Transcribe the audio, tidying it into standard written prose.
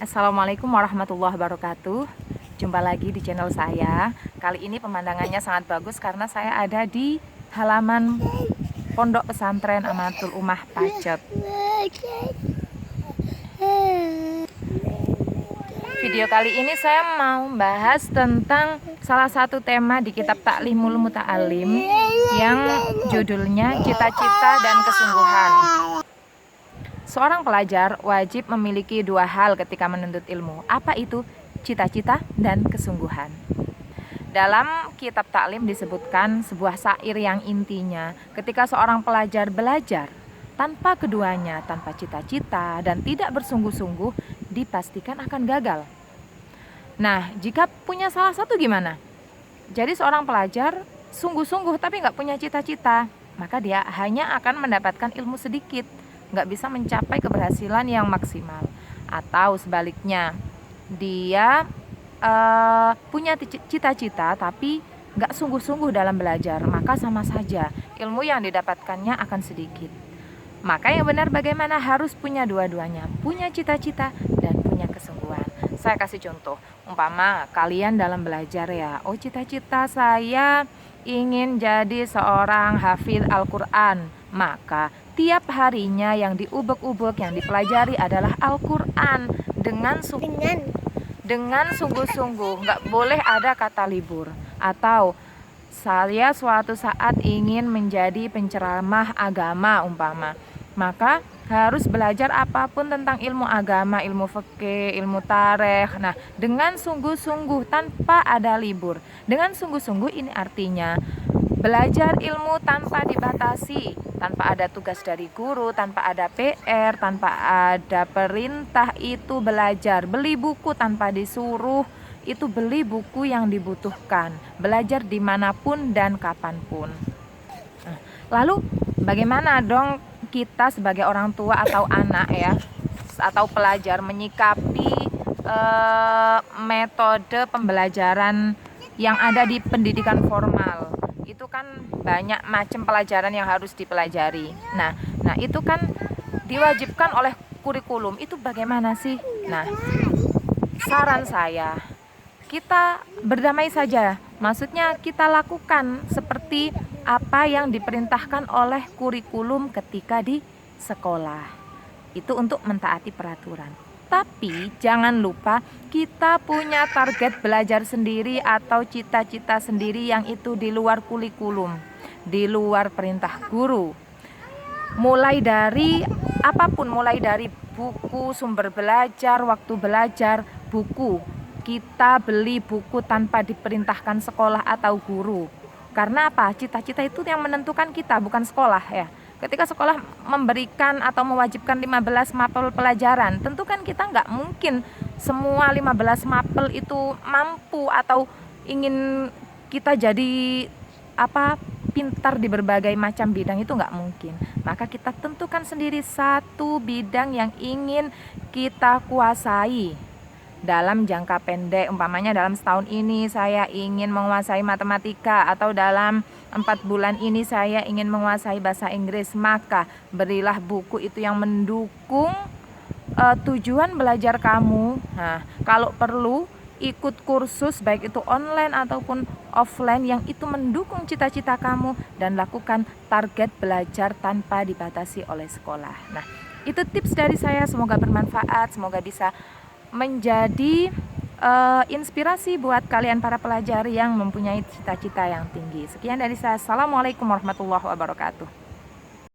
Assalamualaikum warahmatullahi wabarakatuh. Jumpa lagi di channel saya. Kali ini pemandangannya sangat bagus karena saya ada di halaman Pondok Pesantren Amanatul Ummah Pacet. Video kali ini saya mau membahas tentang salah satu tema di kitab Ta'limul Muta'alim yang judulnya Cita-cita dan Kesungguhan. Seorang pelajar wajib memiliki dua hal ketika menuntut ilmu. Apa itu? Cita-cita dan kesungguhan. Dalam kitab taklim disebutkan sebuah syair yang intinya ketika seorang pelajar belajar tanpa keduanya, tanpa cita-cita dan tidak bersungguh-sungguh, dipastikan akan gagal. Nah, jika punya salah satu gimana? Jadi seorang pelajar sungguh-sungguh tapi nggak punya cita-cita, maka dia hanya akan mendapatkan ilmu sedikit, nggak bisa mencapai keberhasilan yang maksimal. Atau sebaliknya, dia punya cita-cita tapi nggak sungguh-sungguh dalam belajar, maka sama saja ilmu yang didapatkannya akan sedikit. Maka yang benar bagaimana? Harus punya dua-duanya, punya cita-cita dan punya kesungguhan. Saya kasih contoh, umpama kalian dalam belajar ya, oh cita-cita saya ingin jadi seorang hafidz Al-Quran, maka tiap harinya yang diubek-ubek, yang dipelajari adalah Al-Quran dengan sungguh-sungguh, nggak boleh ada kata libur. Atau saya suatu saat ingin menjadi penceramah agama umpama, maka harus belajar apapun tentang ilmu agama, ilmu fikih, ilmu tarikh. Nah, dengan sungguh-sungguh tanpa ada libur. Dengan sungguh-sungguh ini artinya belajar ilmu tanpa dibatasi, tanpa ada tugas dari guru, tanpa ada PR, tanpa ada perintah, itu belajar. Beli buku tanpa disuruh, itu beli buku yang dibutuhkan. Belajar dimanapun dan kapanpun. Lalu bagaimana dong kita sebagai orang tua atau anak ya, atau pelajar menyikapi metode pembelajaran yang ada di pendidikan formal? Itu kan banyak macam pelajaran yang harus dipelajari. Nah itu kan diwajibkan oleh kurikulum. Itu bagaimana sih? Nah, saran saya, kita berdamai saja. Maksudnya kita lakukan seperti apa yang diperintahkan oleh kurikulum ketika di sekolah. Itu untuk mentaati peraturan. Tapi jangan lupa kita punya target belajar sendiri atau cita-cita sendiri yang itu di luar kurikulum, di luar perintah guru. Mulai dari apapun, mulai dari buku, sumber belajar, waktu belajar, buku. Kita beli buku tanpa diperintahkan sekolah atau guru. Karena apa? Cita-cita itu yang menentukan kita, bukan sekolah ya. Ketika sekolah memberikan atau mewajibkan 15 mapel pelajaran, tentu kan kita nggak mungkin semua 15 mapel itu mampu atau ingin kita jadi pintar di berbagai macam bidang, itu nggak mungkin. Maka kita tentukan sendiri satu bidang yang ingin kita kuasai dalam jangka pendek. Umpamanya dalam setahun ini saya ingin menguasai matematika, atau dalam 4 bulan ini saya ingin menguasai bahasa Inggris, maka berilah buku itu yang mendukung tujuan belajar kamu. Nah, kalau perlu ikut kursus baik itu online ataupun offline yang itu mendukung cita-cita kamu, dan lakukan target belajar tanpa dibatasi oleh sekolah. Nah, itu tips dari saya, semoga bermanfaat, semoga bisa menjadi inspirasi buat kalian para pelajar yang mempunyai cita-cita yang tinggi. Sekian dari saya. Assalamualaikum warahmatullahi wabarakatuh.